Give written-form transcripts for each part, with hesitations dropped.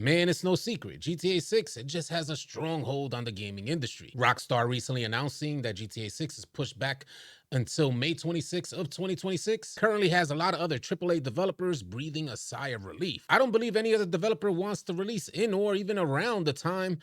Man, it's no secret. GTA 6, it just has a strong hold on the gaming industry. Rockstar recently announcing that GTA 6 is pushed back until May 26th of 2026 currently has a lot of other AAA developers breathing a sigh of relief. I don't believe any other developer wants to release in or even around the time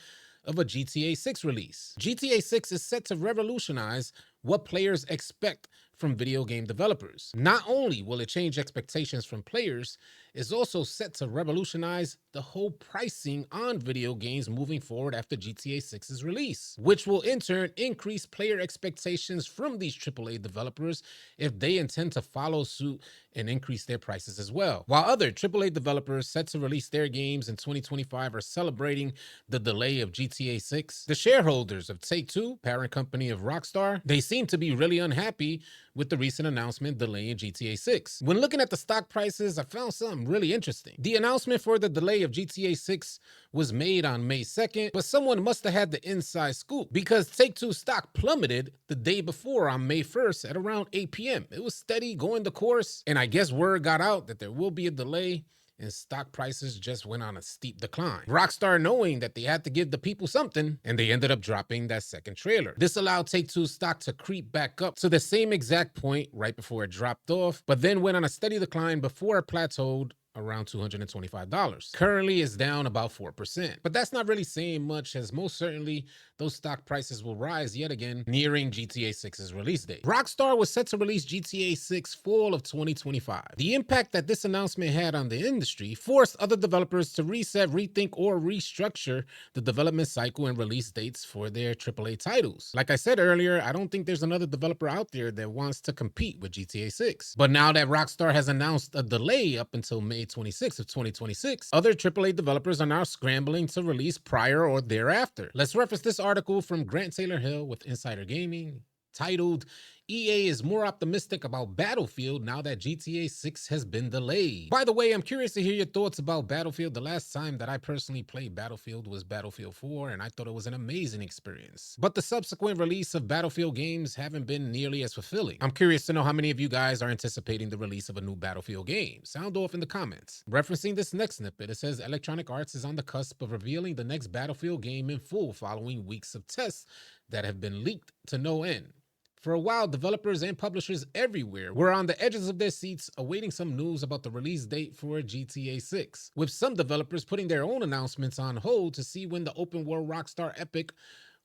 of a GTA 6 release. GTA 6 is set to revolutionize what players expect from video game developers. Not only will it change expectations from players, it's also set to revolutionize the whole pricing on video games moving forward after GTA 6's release, which will in turn increase player expectations from these AAA developers if they intend to follow suit and increase their prices as well. While other AAA developers set to release their games in 2025 are celebrating the delay of GTA 6, the shareholders of Take-Two, parent company of Rockstar, they seem to be really unhappy with the recent announcement delaying GTA 6. When looking at the stock prices, I found something really interesting. The announcement for the delay of GTA 6 was made on May 2nd, but someone must have had the inside scoop because Take-Two stock plummeted the day before on May 1st at around 8 p.m. It was steady going the course, and I guess word got out that there will be a delay and stock prices just went on a steep decline. Rockstar knowing that they had to give the people something, and they ended up dropping that second trailer. This allowed Take-Two's stock to creep back up to the same exact point right before it dropped off, but then went on a steady decline before it plateaued around $225. Currently, it's down about 4%. But that's not really saying much, as most certainly those stock prices will rise yet again nearing GTA 6's release date. Rockstar was set to release GTA 6 fall of 2025. The impact that this announcement had on the industry forced other developers to reset, rethink, or restructure the development cycle and release dates for their AAA titles. Like I said earlier, I don't think there's another developer out there that wants to compete with GTA 6. But now that Rockstar has announced a delay up until May 26th of 2026, other AAA developers are now scrambling to release prior or thereafter. Let's reference this article from Grant Taylor Hill with Insider Gaming, titled EA is more optimistic about Battlefield now that GTA 6 has been delayed. By the way, I'm curious to hear your thoughts about Battlefield. The last time that I personally played Battlefield was Battlefield 4, and I thought it was an amazing experience. But the subsequent release of Battlefield games haven't been nearly as fulfilling. I'm curious to know how many of you guys are anticipating the release of a new Battlefield game. Sound off in the comments. Referencing this next snippet, it says Electronic Arts is on the cusp of revealing the next Battlefield game in full following weeks of tests that have been leaked to no end. For a while, developers and publishers everywhere were on the edges of their seats awaiting some news about the release date for GTA 6, with some developers putting their own announcements on hold to see when the open world Rockstar epic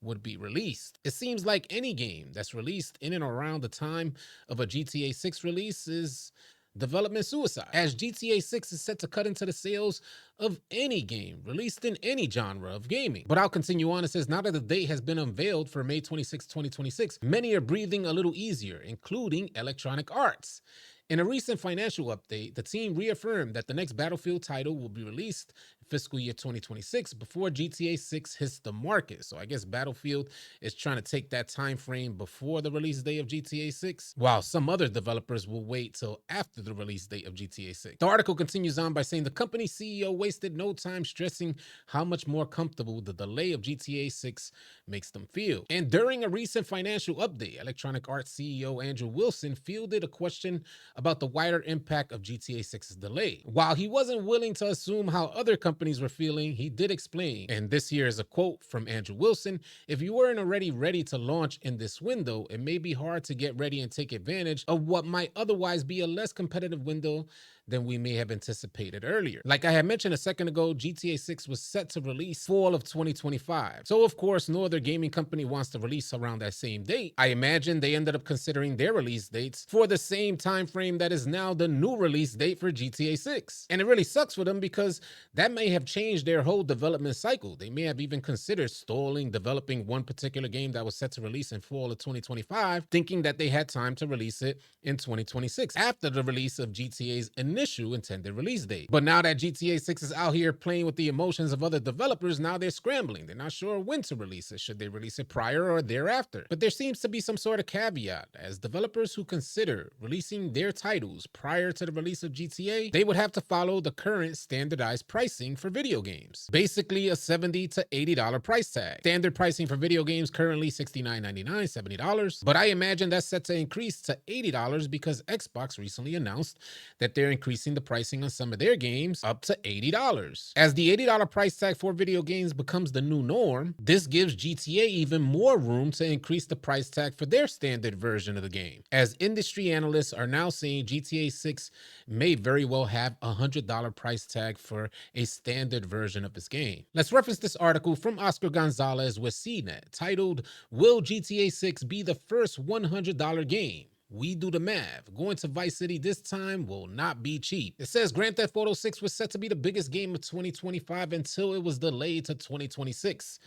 would be released. It seems like any game that's released in and around the time of a GTA 6 release is development suicide, as GTA 6 is set to cut into the sales of any game released in any genre of gaming. But I'll continue on. It says, now that the date has been unveiled for May 26, 2026, many are breathing a little easier, including Electronic Arts. In a recent financial update, the team reaffirmed that the next Battlefield title will be released in fiscal year 2026 before GTA 6 hits the market. So I guess Battlefield is trying to take that time frame before the release date of GTA 6, while some other developers will wait till after the release date of GTA 6. The article continues on by saying the company's CEO wasted no time stressing how much more comfortable the delay of GTA 6 makes them feel. And during a recent financial update, Electronic Arts CEO Andrew Wilson fielded a question about the wider impact of GTA 6's delay. While he wasn't willing to assume how other companies were feeling, he did explain, and this here is a quote from Andrew Wilson, if you weren't already ready to launch in this window, it may be hard to get ready and take advantage of what might otherwise be a less competitive window than we may have anticipated earlier. Like I had mentioned a second ago, GTA 6 was set to release fall of 2025. So of course, no other gaming company wants to release around that same date. I imagine they ended up considering their release dates for the same time frame that is now the new release date for GTA 6. And it really sucks for them because that may have changed their whole development cycle. They may have even considered stalling developing one particular game that was set to release in fall of 2025, thinking that they had time to release it in 2026 after the release of GTA's initial intended release date. But now that GTA 6 is out here playing with the emotions of other developers, now they're scrambling. They're not sure when to release it. Should they release it prior or thereafter? But there seems to be some sort of caveat, as developers who consider releasing their titles prior to the release of GTA, they would have to follow the current standardized pricing for video games. Basically a $70 to $80 price tag. Standard pricing for video games currently $69.99, $70, but I imagine that's set to increase to $80 because Xbox recently announced that they're increasing increasing the pricing on some of their games up to $80. As the $80 price tag for video games becomes the new norm, this gives GTA even more room to increase the price tag for their standard version of the game, as industry analysts are now saying GTA 6 may very well have a $100 price tag for a standard version of its game. Let's reference this article from Oscar Gonzalez with CNET titled, "Will GTA 6 be the first $100 game? We do the math. Going to Vice City this time will not be cheap." It says Grand Theft Auto 6 was set to be the biggest game of 2025 until it was delayed to 2026.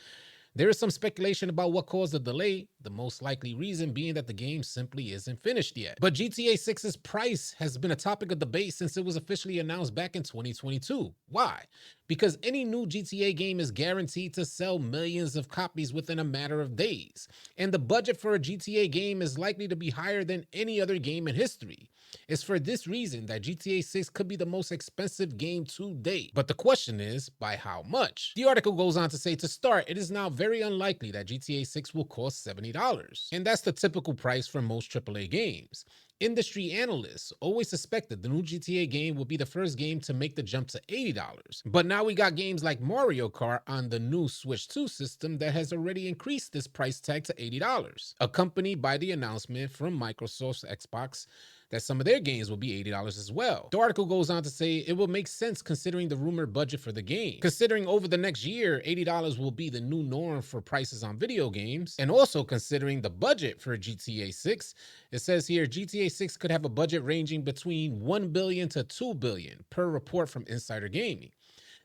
There is some speculation about what caused the delay, the most likely reason being that the game simply isn't finished yet. But GTA 6's price has been a topic of debate since it was officially announced back in 2022. Why? Because any new GTA game is guaranteed to sell millions of copies within a matter of days. And the budget for a GTA game is likely to be higher than any other game in history. It's for this reason that GTA 6 could be the most expensive game to date. But the question is, by how much? The article goes on to say, to start, it is now very unlikely that GTA 6 will cost $70. And that's the typical price for most AAA games. Industry analysts always suspected the new GTA game will be the first game to make the jump to $80. But now we got games like Mario Kart on the new Switch 2 system that has already increased this price tag to $80, accompanied by the announcement from Microsoft's Xbox that some of their games will be $80 as well. The article goes on to say it will make sense considering the rumored budget for the game. Considering over the next year, $80 will be the new norm for prices on video games, and also considering the budget for GTA 6, it says here GTA 6 could have a budget ranging between $1 billion to $2 billion per report from Insider Gaming.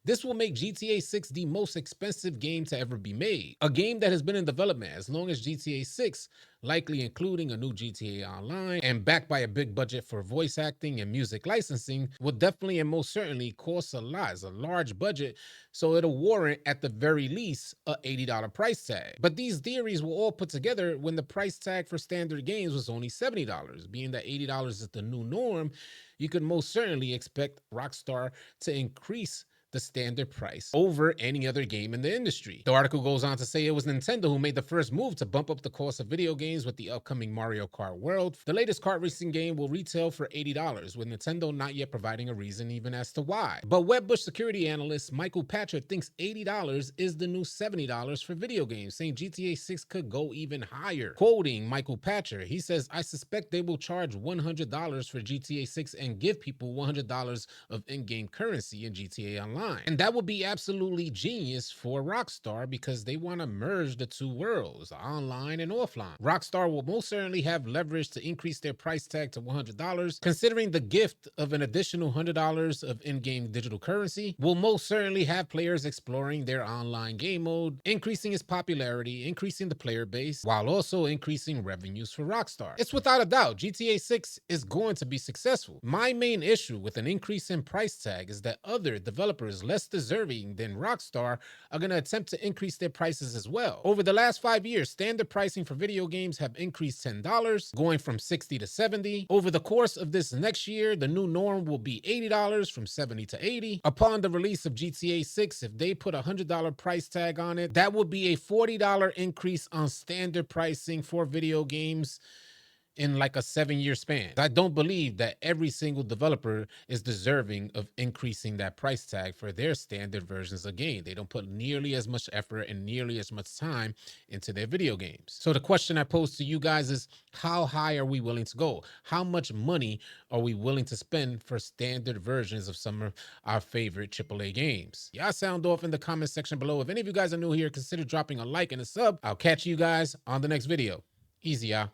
This will make GTA 6 the most expensive game to ever be made. A game that has been in development as long as GTA 6, likely including a new GTA Online, and backed by a big budget for voice acting and music licensing, will definitely and most certainly cost a lot. It's a large budget, so it'll warrant at the very least a $80 price tag. But these theories were all put together when the price tag for standard games was only $70. Being that $80 is the new norm, you could most certainly expect Rockstar to increase the standard price over any other game in the industry. The article goes on to say it was Nintendo who made the first move to bump up the cost of video games with the upcoming Mario Kart World. The latest kart racing game will retail for $80, with Nintendo not yet providing a reason even as to why. But Wedbush security analyst Michael Patcher thinks $80 is the new $70 for video games, saying GTA 6 could go even higher. Quoting Michael Patcher, he says, "I suspect they will charge $100 for GTA 6 and give people $100 of in-game currency in GTA Online. And that would be absolutely genius for Rockstar because they want to merge the two worlds, online and offline. Rockstar will most certainly have leverage to increase their price tag to $100, considering the gift of an additional $100 of in-game digital currency will most certainly have players exploring their online game mode, increasing its popularity, increasing the player base, while also increasing revenues for Rockstar. It's without a doubt, GTA 6 is going to be successful. My main issue with an increase in price tag is that other developers less deserving than Rockstar are going to attempt to increase their prices as well. Over the last 5 years, standard pricing for video games have increased $10, going from $60 to $70. Over the course of this next year, the new norm will be $80 from $70 to $80. Upon the release of GTA 6, if they put a $100 price tag on it, that would be a $40 increase on standard pricing for video games in like a 7-year span. I don't believe that every single developer is deserving of increasing that price tag for their standard versions of game. They don't put nearly as much effort and nearly as much time into their video games. So the question I pose to you guys is, how high are we willing to go? How much money are we willing to spend for standard versions of some of our favorite AAA games? Y'all sound off in the comment section below. If any of you guys are new here, consider dropping a like and a sub. I'll catch you guys on the next video. Easy, y'all.